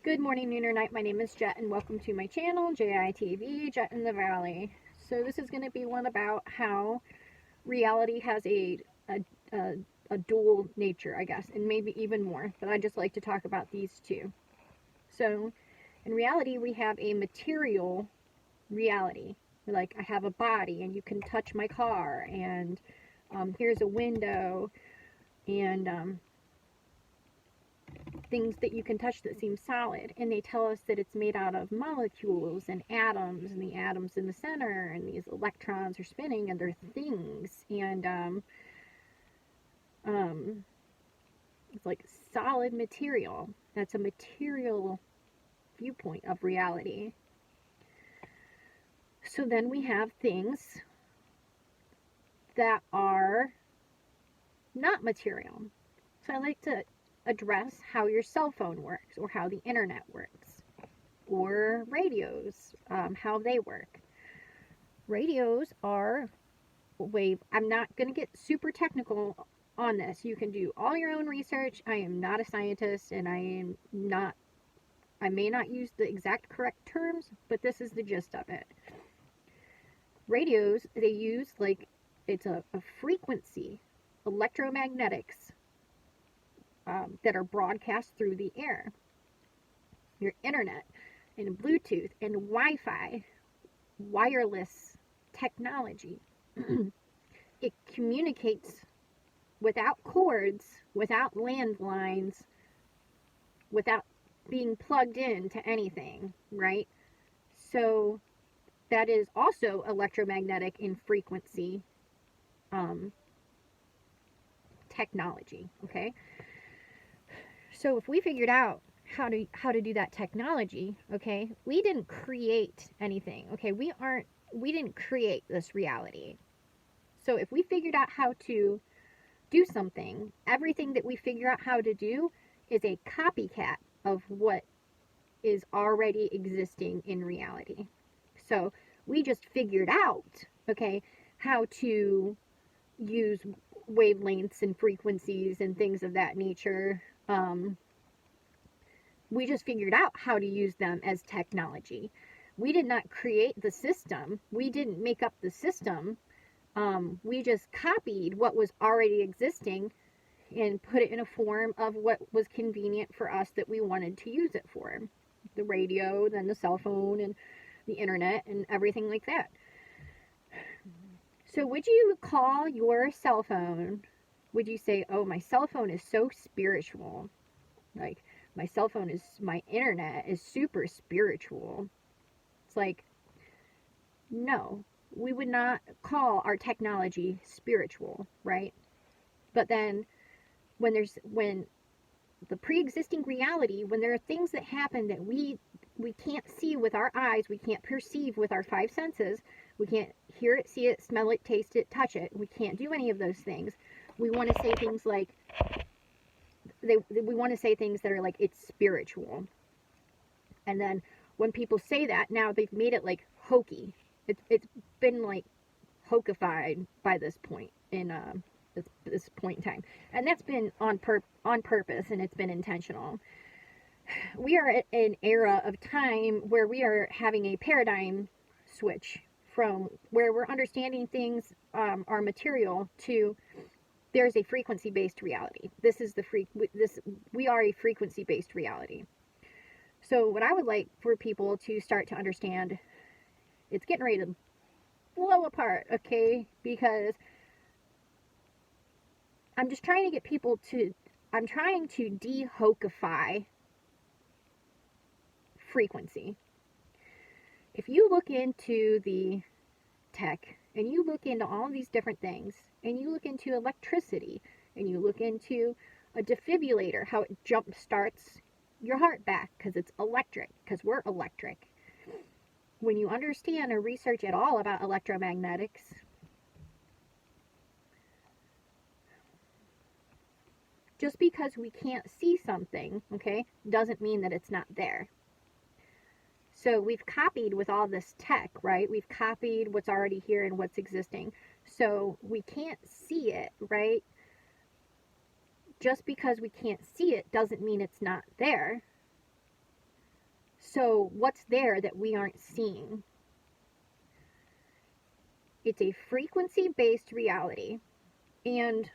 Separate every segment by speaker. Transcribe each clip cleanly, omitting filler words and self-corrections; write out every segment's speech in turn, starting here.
Speaker 1: Good morning, noon, or night. My name is Jet, and welcome to my channel, JITV, Jet in the Valley. So this is going to be one about how reality has a dual nature, I guess, and maybe even more, but I just like to talk about these two. So in reality, we have a material reality. Like, I have a body, and you can touch my car, and here's a window, and things that you can touch that seem solid, and they tell us that it's made out of molecules and the atoms in the center, and these electrons are spinning, and they're things, and it's like solid material. That's a material viewpoint of reality. So then we have things that are not material. So I like to address how your cell phone works, or how the internet works, or radios, how they work. Radios are wave. I'm not going to get super technical on this. You can do all your own research. I am not a scientist, and I may not use the exact correct terms, but this is the gist of it. Radios, they use, like, it's a frequency, electromagnetics, that are broadcast through the air. Your internet and Bluetooth and Wi-Fi, wireless technology. It communicates without cords, without landlines, without being plugged into anything, right? So that is also electromagnetic in frequency technology, okay? So if we figured out how to do that technology, okay, we didn't create anything, okay? We didn't create this reality. So if we figured out how to do something, everything that we figure out how to do is a copycat of what is already existing in reality. So we just figured out, okay, how to use wavelengths and frequencies and things of that nature. We just figured out how to use them as technology. We did not create the system. We didn't make up the system. We just copied what was already existing and put it in a form of what was convenient for us that we wanted to use it for. The radio, then the cell phone, and the internet, and everything like that. So would you call your cell phone, would you say, oh, my cell phone is so spiritual? Like, my internet is super spiritual. It's like, no, we would not call our technology spiritual, right? But then when the pre-existing reality, when there are things that happen that we can't see with our eyes, we can't perceive with our five senses, we can't hear it, see it, smell it, taste it, touch it, we can't do any of those things. We want to say things like, we want to say things that are like, it's spiritual. And then when people say that, now they've made it like hokey. It's been like hokified by this point in this point in time, and that's been on purpose, and it's been intentional. We are at an era of time where we are having a paradigm switch from where we're understanding things are material to there's a frequency-based reality. We are a frequency-based reality. So what I would like for people to start to understand, it's getting ready to blow apart, okay? Because I'm just trying to get people to, I'm trying to de-hokify frequency. If you look into the tech, and you look into all of these different things, and you look into electricity, and you look into a defibrillator, how it jump starts your heart back, because it's electric, because we're electric. When you understand or research at all about electromagnetics, just because we can't see something, okay, doesn't mean that it's not there. So we've copied with all this tech, right? We've copied what's already here and what's existing. So we can't see it, right? Just because we can't see it doesn't mean it's not there. So what's there that we aren't seeing? It's a frequency-based reality, and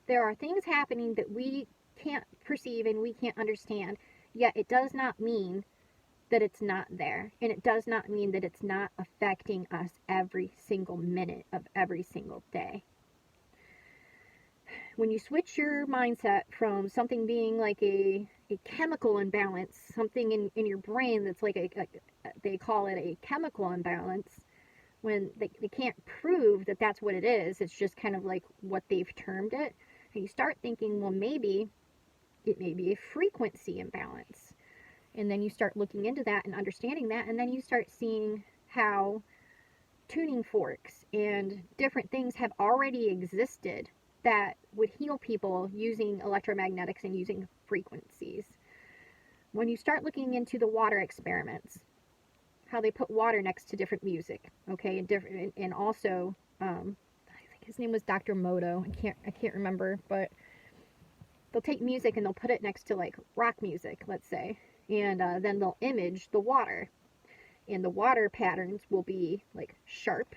Speaker 1: there are things happening that we can't perceive and we can't understand, yet it does not mean that it's not there, and it does not mean that it's not affecting us every single minute of every single day. When you switch your mindset from something being like a chemical imbalance, something in your brain that's like they call it a chemical imbalance, when they can't prove that that's what it is, it's just kind of like what they've termed it, and you start thinking, well, maybe it may be a frequency imbalance. And then you start looking into that and understanding that, and then you start seeing how tuning forks and different things have already existed that would heal people using electromagnetics and using frequencies. When you start looking into the water experiments, how they put water next to different music, okay, and also, I think his name was Dr. Moto. I can't remember, but they'll take music and they'll put it next to like rock music, let's say, and then they'll image the water, and the water patterns will be like sharp,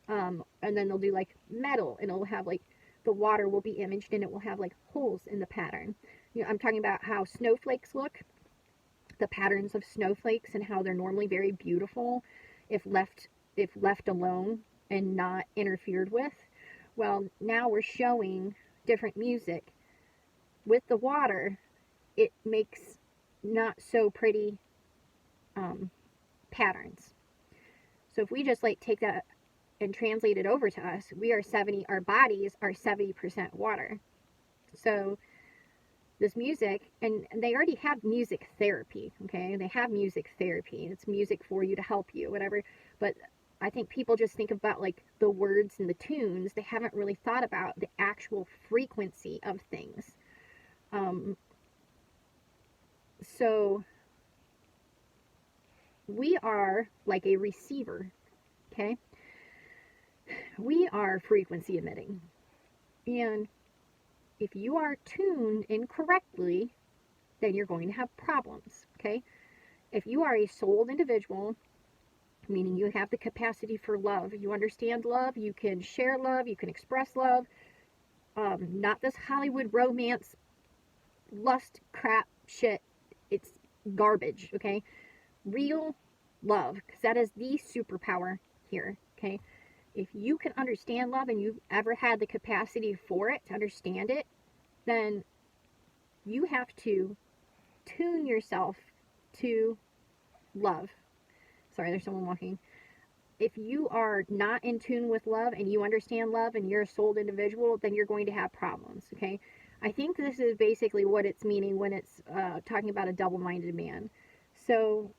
Speaker 1: and then they'll do like metal, and it'll have like the water will be imaged, and it will have like holes in the pattern. You know, I'm talking about how snowflakes look, the patterns of snowflakes, and how they're normally very beautiful if left alone and not interfered with. Well, now we're showing different music with the water. It makes not so pretty patterns. So if we just like take that and translate it over to us, our bodies are 70% water. So this music, and they already have music therapy, okay? They have music therapy. It's music for you to help you, whatever. But I think people just think about like the words and the tunes. They haven't really thought about the actual frequency of things. So we are like a receiver, okay? We are frequency emitting. And if you are tuned incorrectly, then you're going to have problems, okay? If you are a souled individual, meaning you have the capacity for love, you understand love, you can share love, you can express love, not this Hollywood romance, lust, crap, shit, it's garbage, okay? Real love, because that is the superpower here, okay? If you can understand love and you've ever had the capacity for it, to understand it, then you have to tune yourself to love. Sorry, there's someone walking. If you are not in tune with love and you understand love and you're a souled individual, then you're going to have problems, okay? I think this is basically what it's meaning when it's talking about a double-minded man. So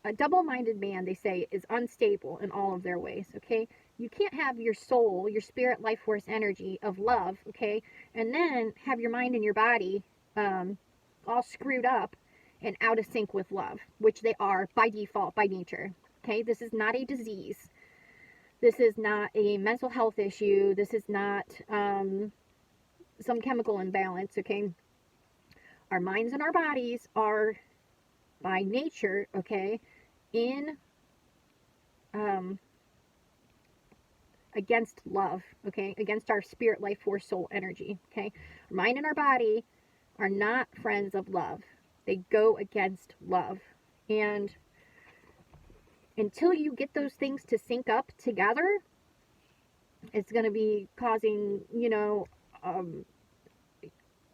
Speaker 1: a double-minded man, they say, is unstable in all of their ways, okay? You can't have your soul, your spirit, life force, energy of love, okay, and then have your mind and your body all screwed up and out of sync with love, which they are by default, by nature, okay? This is not a disease. This is not a mental health issue. This is not some chemical imbalance, okay? Our minds and our bodies are, by nature, okay, in against love, okay, against our spirit, life force, soul, energy, okay? Our mind and our body are not friends of love. They go against love. And until you get those things to sync up together, it's going to be causing, you know,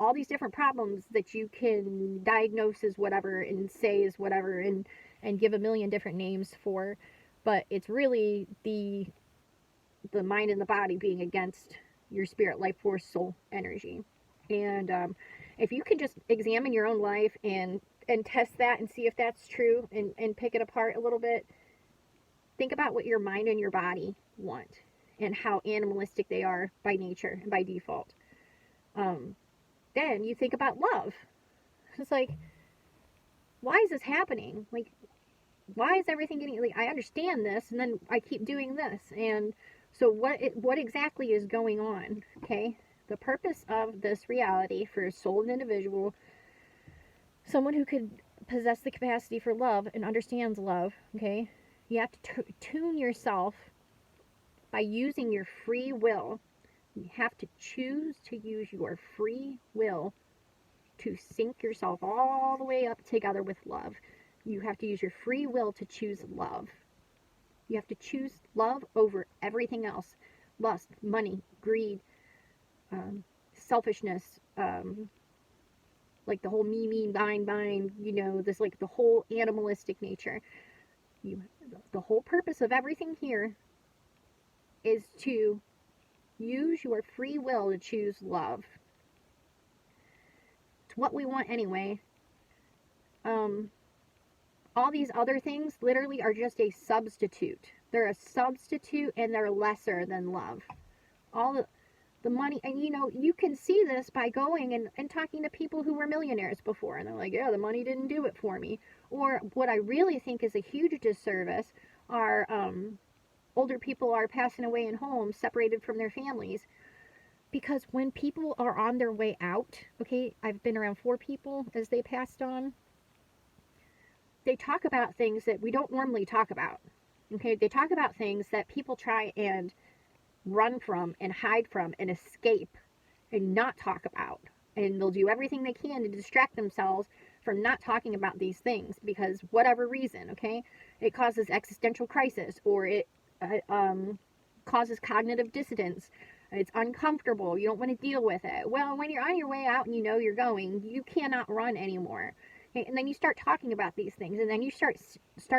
Speaker 1: all these different problems that you can diagnose as whatever and say as whatever and give a million different names for, but it's really the mind and the body being against your spirit, life force, soul, energy. And if you can just examine your own life and test that and see if that's true and pick it apart a little bit, think about what your mind and your body want and how animalistic they are by nature and by default. Then you think about love. It's like, why is this happening? Like, why is everything getting, like, I understand this, and then I keep doing this, and so what exactly is going on, okay? The purpose of this reality for a souled individual, someone who could possess the capacity for love and understands love, okay, you have to tune yourself by using your free will. You have to choose to use your free will to sync yourself all the way up together with love. You have to use your free will to choose love. You have to choose love over everything else. Lust, money, greed, selfishness, like the whole me, mine, you know, this like the whole animalistic nature. The whole purpose of everything here is to use your free will to choose love. It's what we want anyway. All these other things literally are just a substitute. They're a substitute and they're lesser than love. All the money, and you know, you can see this by going and talking to people who were millionaires before, and they're like, yeah, the money didn't do it for me. Or what I really think is a huge disservice are older people are passing away in homes separated from their families, because when people are on their way out, okay, I've been around 4 people as they passed on, they talk about things that we don't normally talk about. Okay, they talk about things that people try and run from and hide from and escape and not talk about. And they'll do everything they can to distract themselves from not talking about these things because whatever reason, okay, it causes existential crisis, or it causes cognitive dissonance. It's uncomfortable. You don't want to deal with it. Well, when you're on your way out and you know you're going, you cannot run anymore. And then you start talking about these things, and then you start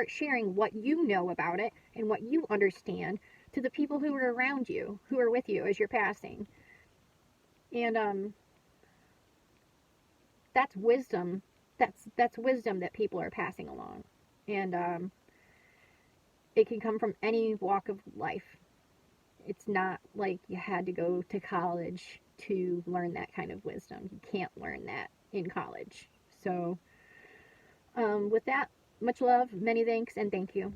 Speaker 1: sharing what you know about it and what you understand to the people who are around you, who are with you as you're passing. And that's wisdom. That's wisdom that people are passing along, and it can come from any walk of life. It's not like you had to go to college to learn that kind of wisdom. You can't learn that in college. So with that, much love, many thanks, and thank you.